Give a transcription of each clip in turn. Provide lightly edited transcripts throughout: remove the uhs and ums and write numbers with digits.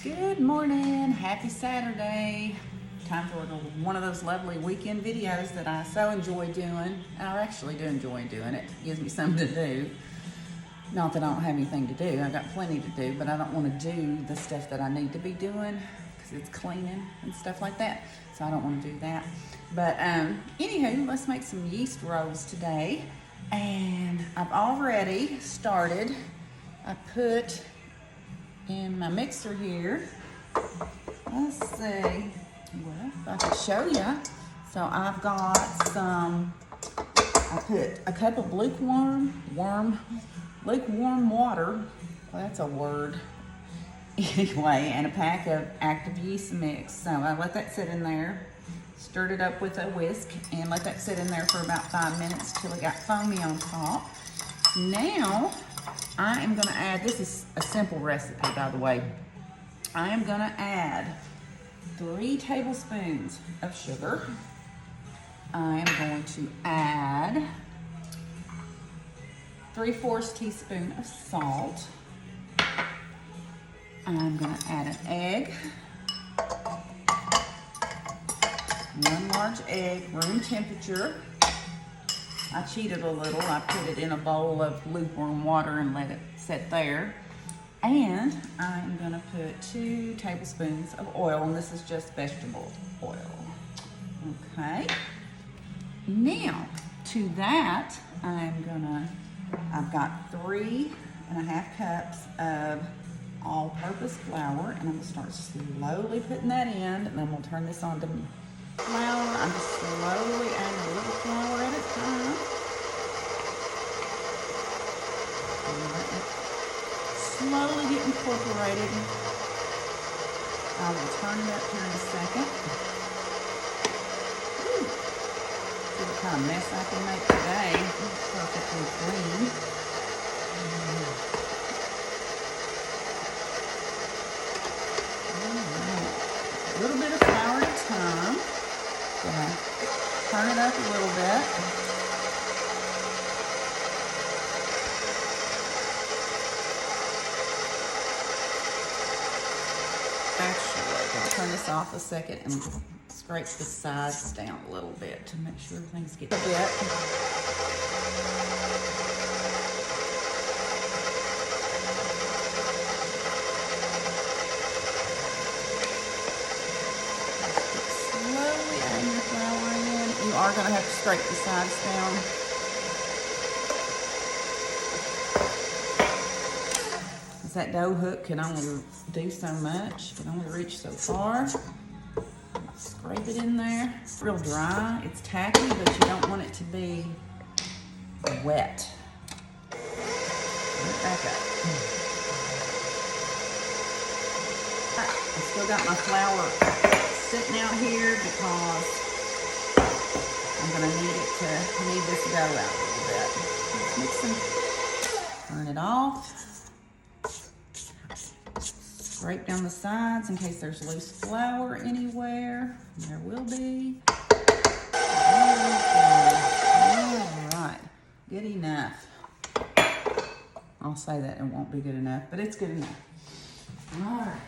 Good morning, happy Saturday. Time for one of those lovely weekend videos that I so enjoy doing. I actually do enjoy doing it. It gives me something to do. Not that I don't have anything to do, I got plenty to do, but I don't want to do the stuff that I need to be doing because it's cleaning and stuff like that. So I don't want to do that. But anywho, let's make some yeast rolls today. And I've already started. I put in my mixer here. Let's see. Well, if I can show you. So I've got some, I put a cup of lukewarm water. Well, that's a word. Anyway, and a pack of active yeast mix. So I let that sit in there, stirred it up with a whisk, and let that sit in there for about 5 minutes till it got foamy on top. Now, I am gonna add, this is a simple recipe, by the way. I am gonna add 3 tablespoons of sugar. I am going to add 3/4 teaspoon of salt. I'm gonna add an egg. 1 large egg, room temperature. I cheated a little. I put it in a bowl of lukewarm water and let it sit there. And I'm gonna put 2 tablespoons of oil, and this is just vegetable oil. Okay. Now, to that, I've got 3.5 cups of all-purpose flour, and I'm gonna start slowly putting that in, and then we'll turn this on to flour. I'm just slowly adding a little flour at a time. And let it slowly get incorporated. I will turn it up here in a second. Ooh. See what kind of mess I can make today. It's perfectly clean. A little bit of flour at a time. Turn it up a little bit. Actually, I'm going to turn this off a second and scrape the sides down a little bit to make sure things get a bit. Slowly add your flour in. You are going to have to scrape the sides down. That dough hook can only do so much. It can only reach so far. Scrape it in there. It's real dry. It's tacky, but you don't want it to be wet. Put it back up. I still got my flour sitting out here because I'm gonna need this dough out a little bit. Let's mix them. Turn it off. Scrape down the sides in case there's loose flour anywhere. There will be. All right, good enough. I'll say that it won't be good enough, but it's good enough. All right.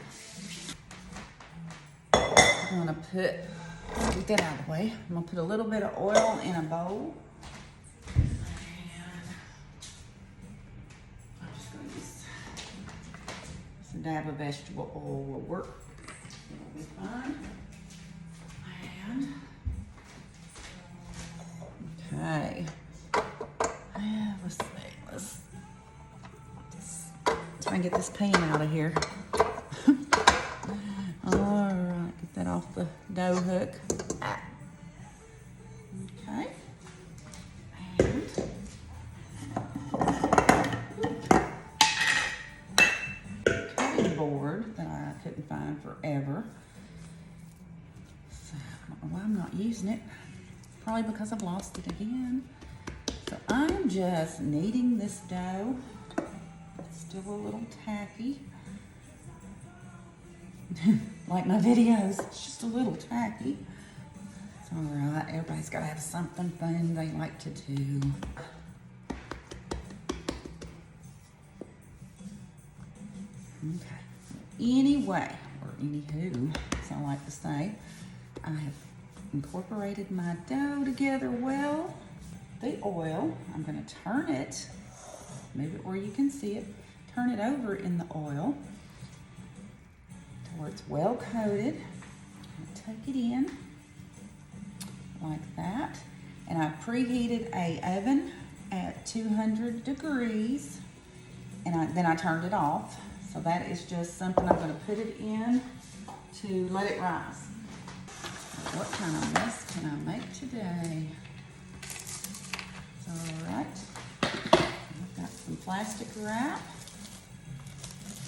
I'm gonna get that out of the way. I'm gonna put a little bit of oil in a bowl. A dab of vegetable oil will work. It'll be fine. And okay. Let's see. Let's try and get this pan out of here. All right, get that off the dough hook. Okay. Board that I couldn't find forever. So I don't know why I'm not using it. Probably because I've lost it again. So I'm just kneading this dough. It's still a little tacky. Like my videos, it's just a little tacky. It's all right. Everybody's got to have something fun they like to do. Okay. Anyway, anywho, as I like to say, I have incorporated my dough together well. The oil, I'm gonna turn it, move it where you can see it, turn it over in the oil to where it's well coated. I'm gonna take it in like that. And I preheated a oven at 200 degrees, and then I turned it off. So that is just something I'm gonna put it in to let it rise. What kind of mess can I make today? All right, I've got some plastic wrap.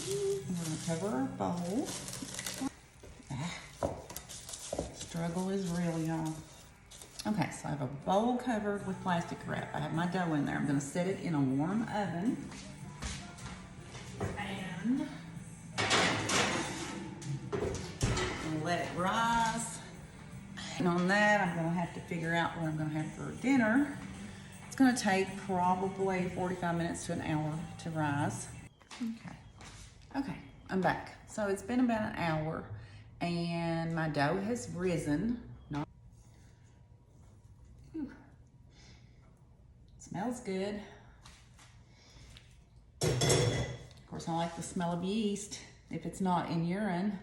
We're gonna cover our bowl. Struggle is real, y'all. Okay, so I have a bowl covered with plastic wrap. I have my dough in there. I'm gonna set it in a warm oven. And I'll let it rise. And on that, I'm gonna have to figure out what I'm gonna have for dinner. It's gonna take probably 45 minutes to an hour to rise. Okay, I'm back. So it's been about an hour and my dough has risen. Smells good. Of course, I like the smell of yeast if it's not in urine.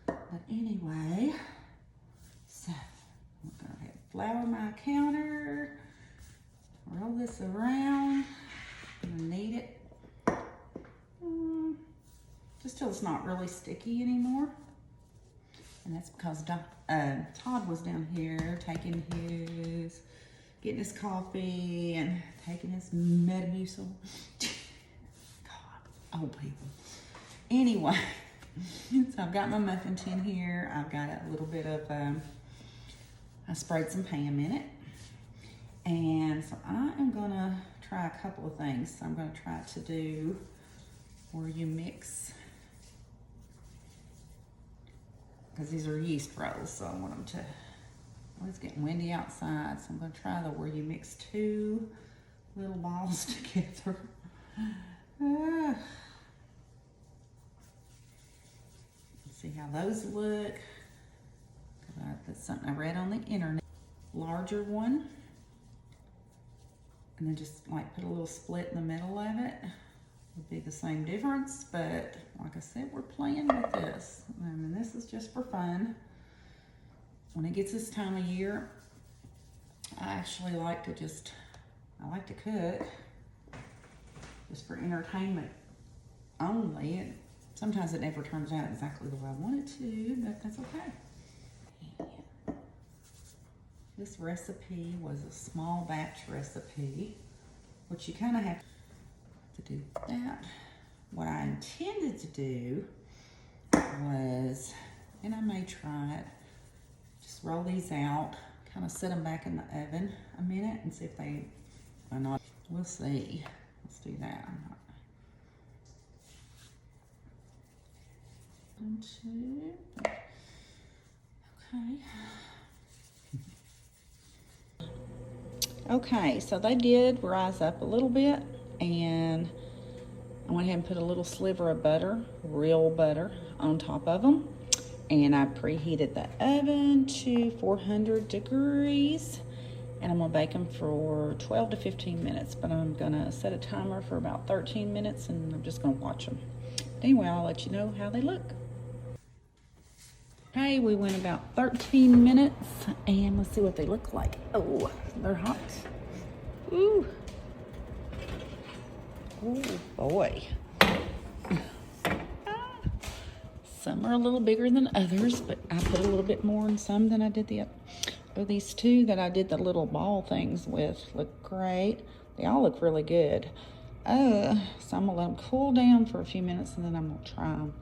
But anyway, so I'm gonna go ahead and flour my counter, roll this around. I'm gonna knead it just till it's not really sticky anymore. And that's because Todd was down here getting his coffee and taking his Metamucil. God, old people. Anyway, so I've got my muffin tin here. I've got a little bit of, I sprayed some Pam in it. And so I am gonna try a couple of things. So I'm gonna try to do where you mix, because these are yeast rolls, so I want them to, well, it's getting windy outside, so I'm gonna try the where you mix two little balls together. Let's see how those look. That's something I read on the internet. Larger one, and then just like put a little split in the middle of it. Would be the same difference, but like I said, we're playing with this. I mean, this is just for fun. When it gets this time of year, I actually like to cook just for entertainment only. And sometimes it never turns out exactly the way I want it to, but that's okay. This recipe was a small batch recipe, which you kind of have to do that. What I intended to do was, and I may try it, just roll these out, kind of set them back in the oven a minute and see if they are not. We'll see. Let's do that. One, two. Okay. Okay, so they did rise up a little bit, and I went ahead and put a little sliver of butter, real butter, on top of them. And I preheated the oven to 400 degrees. And I'm gonna bake them for 12 to 15 minutes, but I'm gonna set a timer for about 13 minutes and I'm just gonna watch them. Anyway, I'll let you know how they look. Okay, we went about 13 minutes and let's see what they look like. Oh, they're hot. Ooh. Oh boy. Some are a little bigger than others, but I put a little bit more in some than I did the other. Oh, these two that I did the little ball things with look great. They all look really good. So I'm gonna let them cool down for a few minutes and then I'm gonna try them.